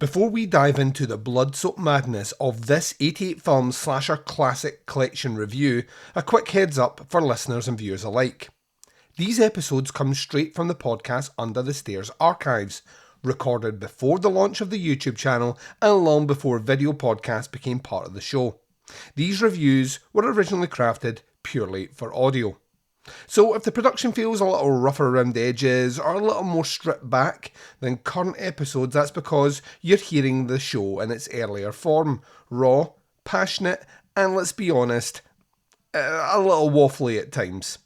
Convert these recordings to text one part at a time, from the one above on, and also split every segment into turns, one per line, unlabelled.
Before we dive into the blood-soaked madness of this 88 film slasher classic collection review, a quick heads up for listeners and viewers alike. These episodes come straight from the podcast Under the Stairs archives, recorded before the launch of the YouTube channel and long before video podcasts became part of the show. These reviews were originally crafted purely for audio. So if the production feels a little rougher around the edges or a little more stripped back than current episodes, that's because you're hearing the show in its earlier form, raw, passionate, and let's be honest, a little waffly at times.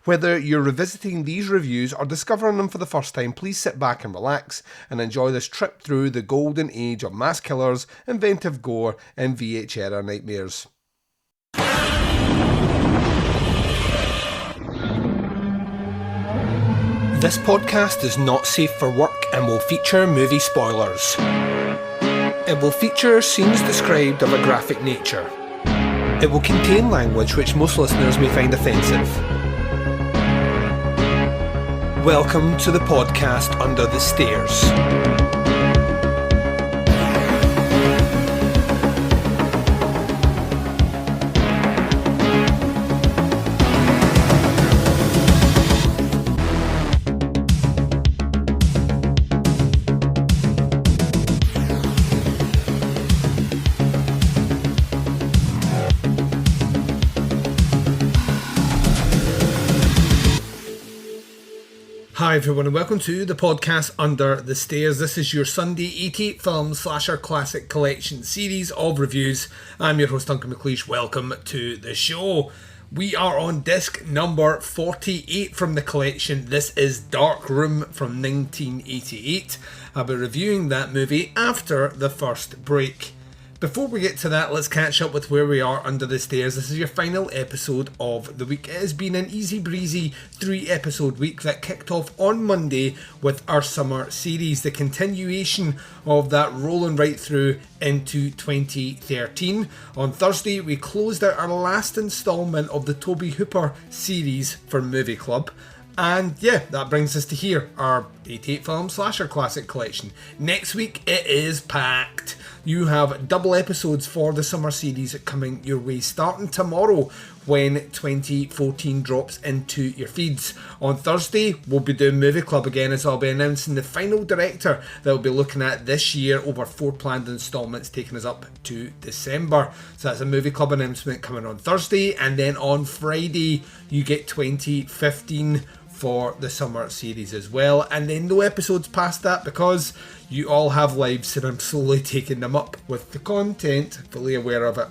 Whether you're revisiting these reviews or discovering them for the first time, please sit back and relax and enjoy this trip through the golden age of mass killers, inventive gore, and VH era nightmares. This podcast is not safe for work and will feature movie spoilers. It will feature scenes described of a graphic nature. It will contain language which most listeners may find offensive. Welcome to the podcast Under the Stairs. Hi everyone and welcome to the podcast Under the Stairs. This is your Sunday 88 film slasher classic collection series of reviews. I'm your host Duncan. Welcome to the show. We are on disc number 48 from the collection. This is Darkroom from 1988. I'll be reviewing that movie after the first break. Before we get to that, let's catch up with where we are under the stairs. This is your final episode of the week. It has been an easy breezy 3-episode week that kicked off on Monday with our summer series, the continuation of that rolling right through into 2013. On Thursday, we closed out our last instalment of the Toby Hooper series for Movie Club. And yeah, that brings us to here, our 88 film slasher classic collection. Next week, it is packed. You have double episodes for the summer series coming your way, starting tomorrow when 2014 drops into your feeds. On Thursday, we'll be doing Movie Club again, as I'll be announcing the final director that we'll be looking at this year over 4 planned instalments, taking us up to December. So that's a Movie Club announcement coming on Thursday, and then on Friday, you get 2015 for the summer series as well, and then no episodes past that because you all have lives and I'm slowly taking them up with the content, fully aware of it.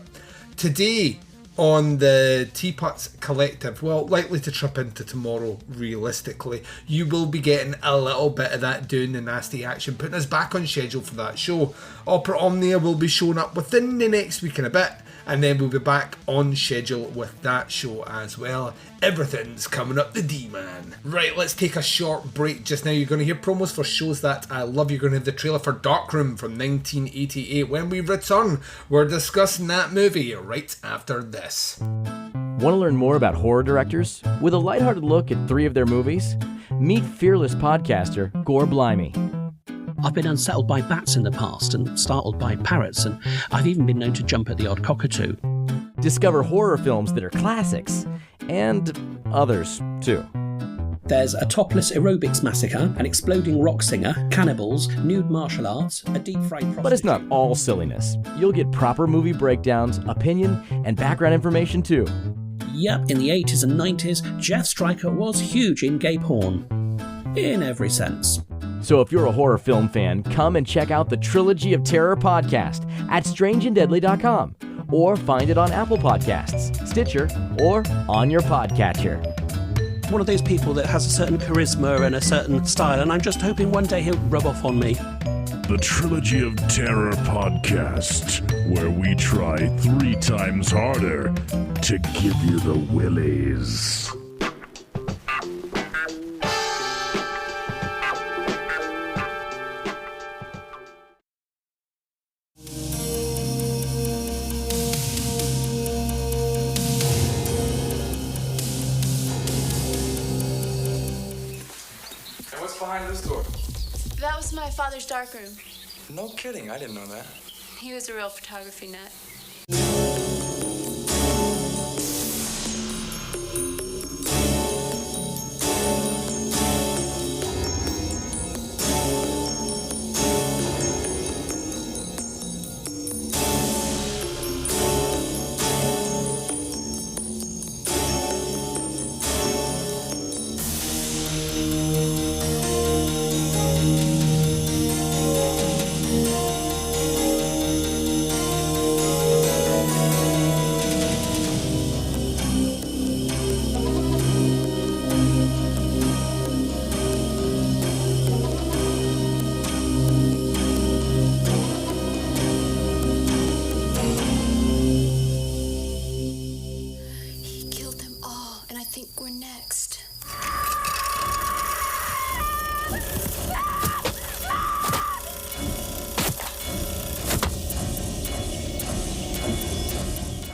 Today on the Teapots Collective, well, likely to trip into tomorrow realistically, you will be getting a little bit of that doing the nasty action, putting us back on schedule for that show. Opera Omnia will be showing up within the next week and a bit, and then we'll be back on schedule with that show as well. Everything's coming up the D-man. Right, let's take a short break just now. You're going to hear promos for shows that I love. You're going to have the trailer for Darkroom from 1988. When we return, we're discussing that movie right after this.
Want to learn more about horror directors? With a lighthearted look at 3 of their movies? Meet fearless podcaster Gore Blimey.
I've been unsettled by bats in the past and startled by parrots, and I've even been known to jump at the odd cockatoo.
Discover horror films that are classics, and others too.
There's a topless aerobics massacre, an exploding rock singer, cannibals, nude martial arts, a deep-fried prostitute.
But it's not all silliness. You'll get proper movie breakdowns, opinion, and background information too.
Yep, in the 80s and 90s, Jeff Stryker was huge in gay porn. In every sense.
So if you're a horror film fan, come and check out the Trilogy of Terror podcast at strangeanddeadly.com, or find it on Apple Podcasts, Stitcher, or on your podcatcher.
One of those people that has a certain charisma and a certain style, and I'm just hoping one day he'll rub off on me.
The Trilogy of Terror podcast, where we try 3 times harder to give you the willies.
behind this door?
That was my father's darkroom.
No kidding, I didn't know that.
He was a real photography nut.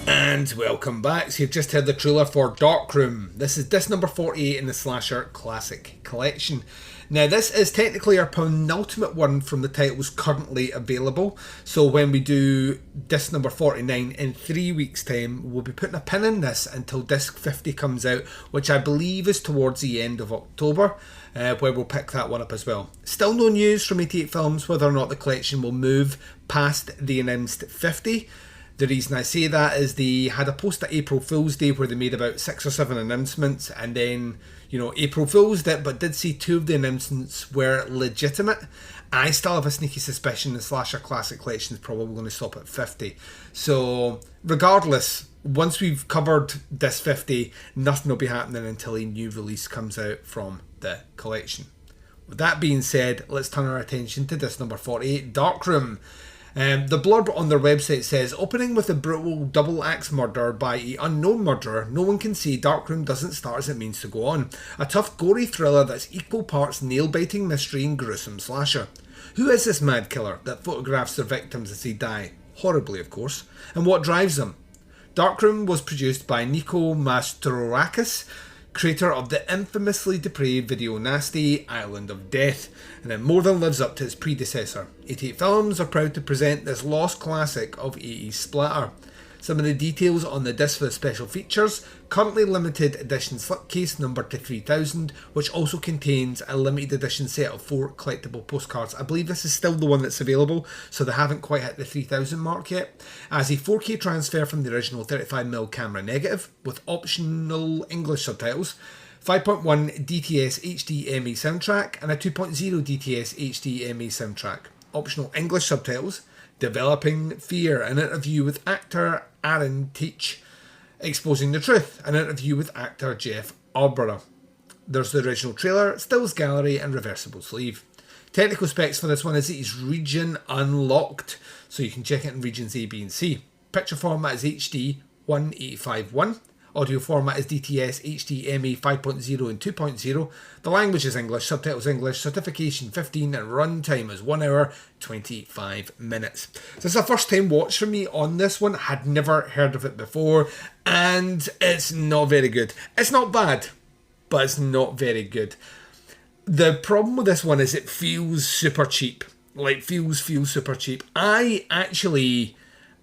And welcome back. So you've just heard the trailer for Darkroom. This is disc number 48 in the Slasher Classic Collection. Now this is technically our penultimate one from the titles currently available. So when we do disc number 49 in 3 weeks time, we'll be putting a pin in this until disc 50 comes out, which I believe is towards the end of October. Where we'll pick that one up as well. Still no news from 88 Films whether or not the collection will move past the announced 50. The reason I say that is they had a post at April Fool's Day where they made about 6 or 7 announcements, and then, April Fool's did, but did say 2 of the announcements were legitimate. I still have a sneaky suspicion the Slasher Classic Collection is probably going to stop at 50. So, regardless, once we've covered this 50, nothing will be happening until a new release comes out from the collection. With that being said, let's turn our attention to disc number 48, Darkroom. The blurb on their website says, opening with a brutal double axe murder by an unknown murderer, no one can say Darkroom doesn't start as it means to go on. A tough, gory thriller that's equal parts nail-biting mystery and gruesome slasher. Who is this mad killer that photographs their victims as they die? Horribly, of course. And what drives them? Darkroom was produced by Nico Mastorakis, creator of the infamously depraved video nasty Island of Death, and it more than lives up to its predecessor. 88 Films are proud to present this lost classic of 80s splatter. Some of the details on the disc for the special features: currently limited edition slipcase numbered to 3000, which also contains a limited edition set of 4 collectible postcards. I believe this is still the one that's available, so they haven't quite hit the 3000 mark yet. As a 4K transfer from the original 35mm camera negative, with optional English subtitles, 5.1 DTS HDMI soundtrack, and a 2.0 DTS HDMI soundtrack. Optional English subtitles: Developing Fear, an interview with actor Aaron Teach. Exposing the Truth, an interview with actor Jeff Arborough. There's the original trailer, stills gallery, and reversible sleeve. Technical specs for this one is it is region unlocked, so you can check it in regions A, B and C. Picture format is HD 1851. Audio format is DTS HDMI 5.0 and 2.0. The language is English, subtitles English, certification 15, and runtime is 1 hour 25 minutes. So it's a first time watch for me on this one. Had never heard of it before, and it's not very good. It's not bad, but it's not very good. The problem with this one is it feels super cheap. Feels super cheap. I actually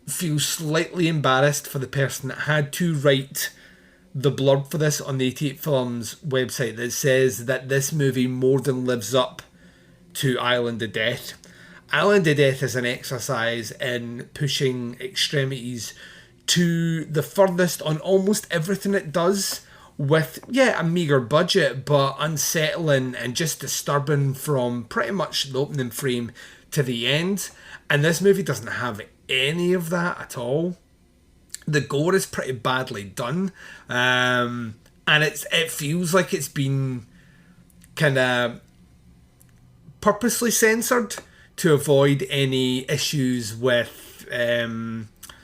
feel slightly embarrassed for the person that had to write the blurb for this on the 88 Films website that says that this movie more than lives up to Island of Death. Island of Death is an exercise in pushing extremities to the furthest on almost everything it does, with, a meagre budget, but unsettling and just disturbing from pretty much the opening frame to the end. And this movie doesn't have any of that at all. The gore is pretty badly done, and it feels like it's been kind of purposely censored to avoid any issues with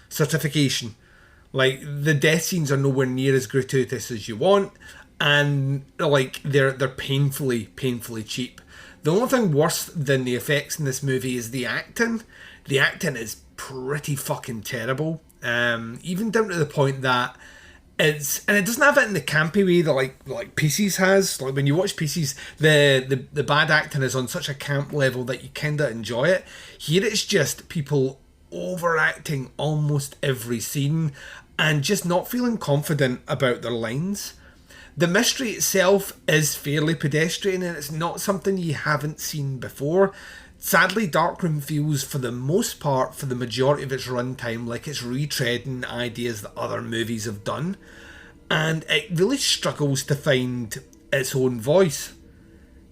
certification. Like, the death scenes are nowhere near as gratuitous as you want, and they're painfully cheap. The only thing worse than the effects in this movie is the acting. The acting is pretty fucking terrible. Even down to the point that and it doesn't have it in the campy way that like Pieces has. Like when you watch Pieces, the bad acting is on such a camp level that you kind of enjoy it. Here it's just people overacting almost every scene and just not feeling confident about their lines. The mystery itself is fairly pedestrian and it's not something you haven't seen before. Sadly, Darkroom feels, for the most part, for the majority of its runtime, like it's retreading ideas that other movies have done. And it really struggles to find its own voice.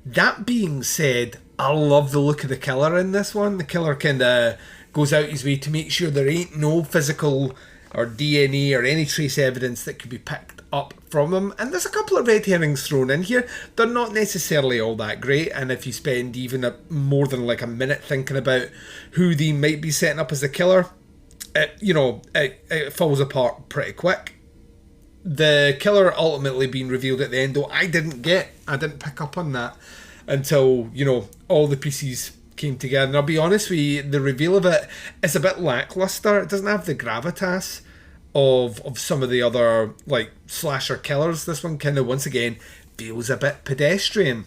That being said, I love the look of the killer in this one. The killer kind of goes out his way to make sure there ain't no physical or DNA or any trace evidence that could be picked up from him. And there's a couple of red herrings thrown in here. They're not necessarily all that great, and if you spend even more than like a minute thinking about who they might be setting up as the killer, it falls apart pretty quick. The killer ultimately being revealed at the end, though, I didn't pick up on that until, all the pieces came together. And I'll be honest with you, the reveal of it is a bit lackluster. It doesn't have the gravitas of some of the other like slasher killers. This one kind of once again feels a bit pedestrian.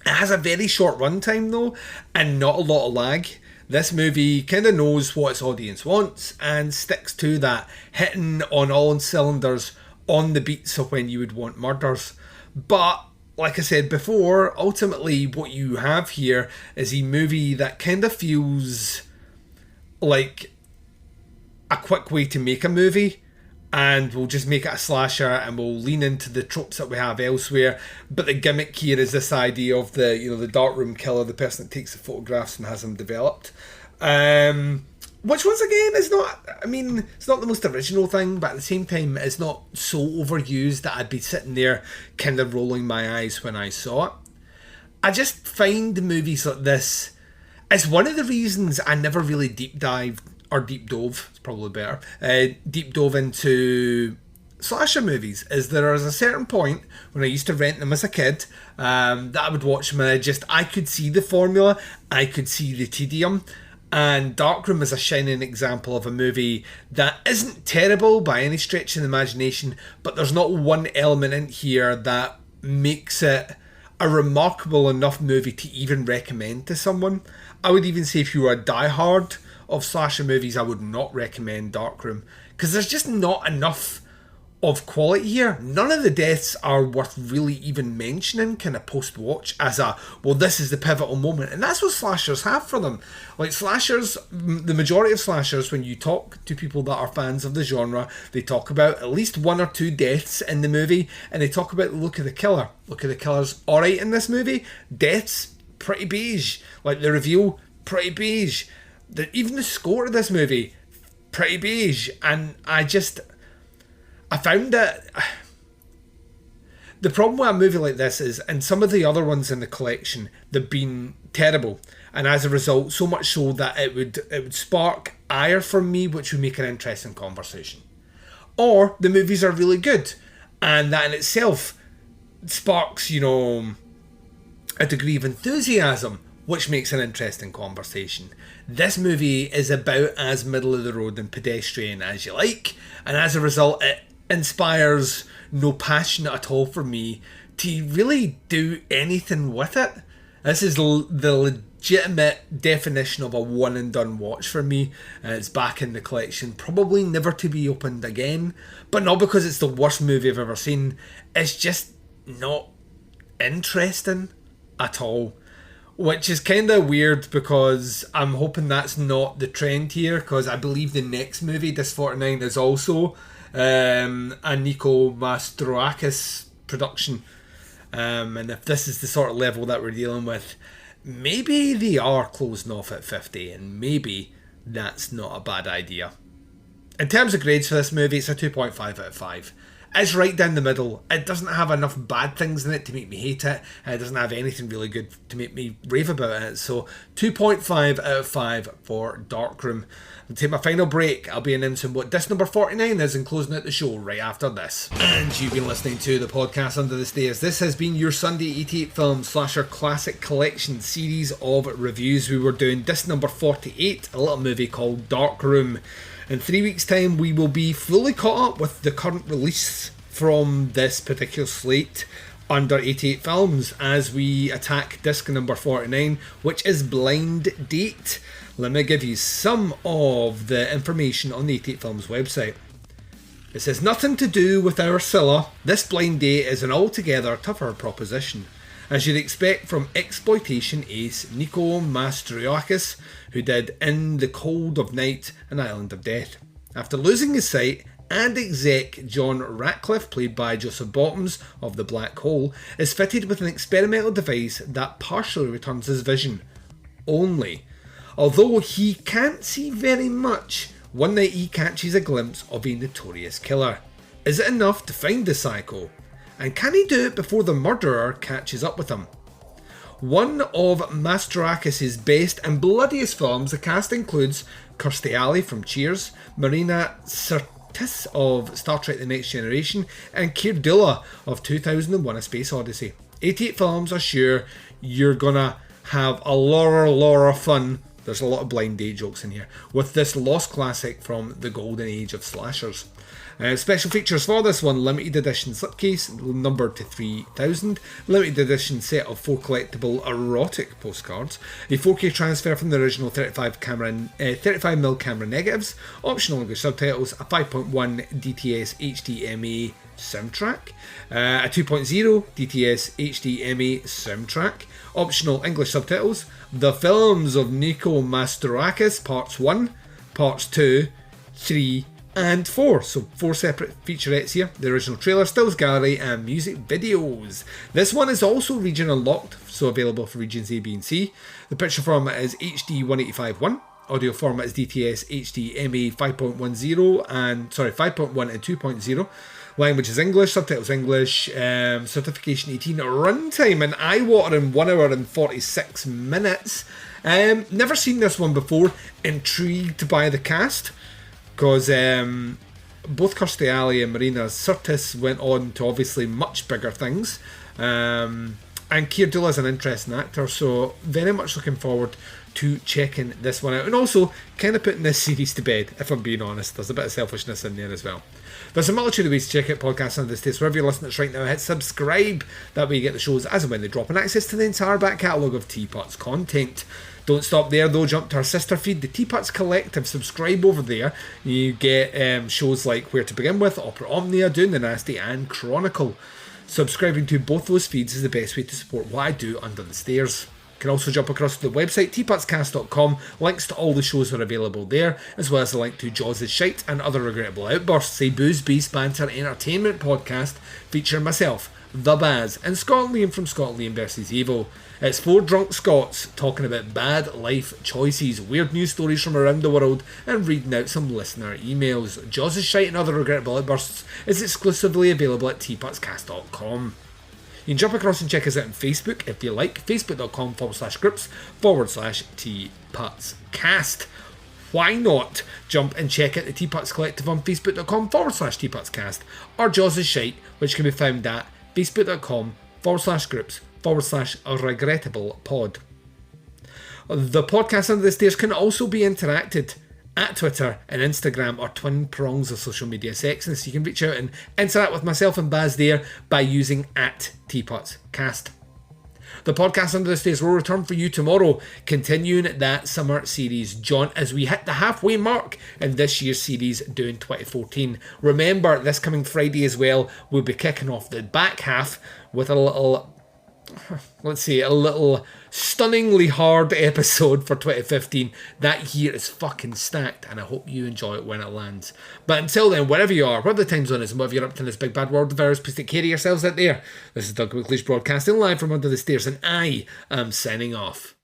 It has a very short runtime though, and not a lot of lag. This movie kind of knows what its audience wants and sticks to that, hitting on all cylinders on the beats of when you would want murders. But like I said before, ultimately what you have here is a movie that kind of feels like a quick way to make a movie, and we'll just make it a slasher and we'll lean into the tropes that we have elsewhere. But the gimmick here is this idea of the darkroom killer, the person that takes the photographs and has them developed. Which once again is not, it's not the most original thing, but at the same time it's not so overused that I'd be sitting there kind of rolling my eyes when I saw it. I just find movies like this, it's one of the reasons I never really deep dove, it's probably better, deep dove into slasher movies. Is there is a certain point when I used to rent them as a kid that I would watch them and I could see the formula, I could see the tedium. And Darkroom is a shining example of a movie that isn't terrible by any stretch of the imagination, but there's not one element in here that makes it a remarkable enough movie to even recommend to someone. I would even say if you were a diehard of slasher movies, I would not recommend Darkroom, because there's just not enough of quality here. None of the deaths are worth really even mentioning kind of post-watch as this is the pivotal moment. And that's what slashers have for them. Like slashers, the majority of slashers, when you talk to people that are fans of the genre, they talk about at least one or two deaths in the movie, and they talk about the look of the killer. Look of the killer's alright in this movie. Deaths, pretty beige. Like the reveal, pretty beige. Even the score of this movie, pretty beige. And I found that the problem with a movie like this is, and some of the other ones in the collection, they've been terrible, and as a result, so much so that it would spark ire from me, which would make an interesting conversation. Or the movies are really good, and that in itself sparks, a degree of enthusiasm, which makes an interesting conversation. This movie is about as middle of the road and pedestrian as you like, and as a result, it inspires no passion at all for me to really do anything with it. This is the legitimate definition of a one and done watch for me. It's back in the collection, probably never to be opened again, but not because it's the worst movie I've ever seen. It's just not interesting at all, which is kind of weird because I'm hoping that's not the trend here, because I believe the next movie, Dis 49, is also a Nico Mastroakis production, and if this is the sort of level that we're dealing with, maybe they are closing off at 50, and maybe that's not a bad idea. In terms of grades for this movie, it's a 2.5 out of 5. It's right down the middle. It doesn't have enough bad things in it to make me hate it, and it doesn't have anything really good to make me rave about it. So 2.5 out of 5 for Darkroom. I'll take my final break. I'll be announcing what disc number 49 is and closing out the show right after this. And you've been listening to the podcast Under the Stairs. This has been your Sunday 88 Film Slasher Classic Collection series of reviews. We were doing disc number 48, a little movie called Darkroom. In 3 weeks' time, we will be fully caught up with the current release from this particular slate under 88 films as we attack disc number 49, which is Blind Date. Let me give you some of the information on the 88 Films website. It says, nothing to do with our Scylla. This Blind Date is an altogether tougher proposition. As you'd expect from exploitation ace Nico Mastroiannis, who did In the Cold of Night and Island of Death. After losing his sight, and exec John Ratcliffe, played by Joseph Bottoms of The Black Hole, is fitted with an experimental device that partially returns his vision. Only, although he can't see very much, one night he catches a glimpse of a notorious killer. Is it enough to find the psycho? And can he do it before the murderer catches up with him? One of Mastroiannis' best and bloodiest films, the cast includes Kirstie Alley from Cheers, Marina Sirtis of Star Trek The Next Generation, and Keir Dullea of 2001 A Space Odyssey. 88 Films are sure you're gonna have a lot of fun. There's a lot of Blind Date jokes in here with this lost classic from the golden age of slashers. Special features for this one: limited edition slipcase numbered to 3000, limited edition set of 4 collectible erotic postcards, a 4K transfer from the original 35mm camera negatives, optional English subtitles, a 5.1 DTS HDMA soundtrack, a 2.0 DTS HDMA soundtrack, optional English subtitles, the films of Nico Mastroiannis, parts 1, parts 2, 3 and 4, so 4 separate featurettes here, the original trailer, stills gallery and music videos. This one is also region unlocked, so available for regions A, B and C. The picture format is HD 185.1, audio format is DTS HDMA 5.1 and 2.0. Language is English, subtitles English, certification 18, runtime an eye-watering 1 hour and 46 minutes. Never seen this one before, intrigued by the cast, because both Kirstie Alley and Marina Sirtis went on to obviously much bigger things, and Keir Dullea is an interesting actor, so very much looking forward to checking this one out, and also kind of putting this series to bed, if I'm being honest. There's a bit of selfishness in there as well. There's a multitude of ways to check out podcasts under this taste. Wherever you're listening to us right now, hit subscribe. That way you get the shows as and when they drop, and access to the entire back catalogue of Teapot's content. Don't stop there though, jump to our sister feed, the Teapots Collective. Subscribe over there. You get shows like Where to Begin With, Opera Omnia, Doing the Nasty and Chronicle. Subscribing to both those feeds is the best way to support what I do under the stairs. You can also jump across to the website teapotscast.com. Links to all the shows are available there, as well as a link to Jaws' Shite and Other Regrettable Outbursts, a booze, beast, banter, entertainment podcast featuring myself, The Baz, and Scott Liam from Scott Liam vs. Evil. It's 4 drunk Scots talking about bad life choices, weird news stories from around the world, and reading out some listener emails. Jaws' Shite and Other Regrettable Outbursts is exclusively available at teapotscast.com. You can jump across and check us out on Facebook if you like, facebook.com/groups/teapotscast. Why not jump and check out the Teapots Collective on facebook.com/teapotscast, or Jaws' Shite, which can be found at facebook.com/groups/regrettablepod. The podcast Under the Stairs can also be interacted at Twitter and Instagram, or twin prongs of social media sexiness. You can reach out and interact with myself and Baz there by using @TeapotsCast. The podcast Under the Stairs will return for you tomorrow, continuing that summer series jaunt as we hit the halfway mark in this year's series doing 2014. Remember, this coming Friday as well, we'll be kicking off the back half with a little stunningly hard episode for 2015. That year is fucking stacked, and I hope you enjoy it when it lands. But until then, wherever you are, whatever the time zone is, and whatever you're up to in this big bad world of ours, please take care of yourselves out there. This is Duncan broadcasting live from Under the Stairs, and I am signing off.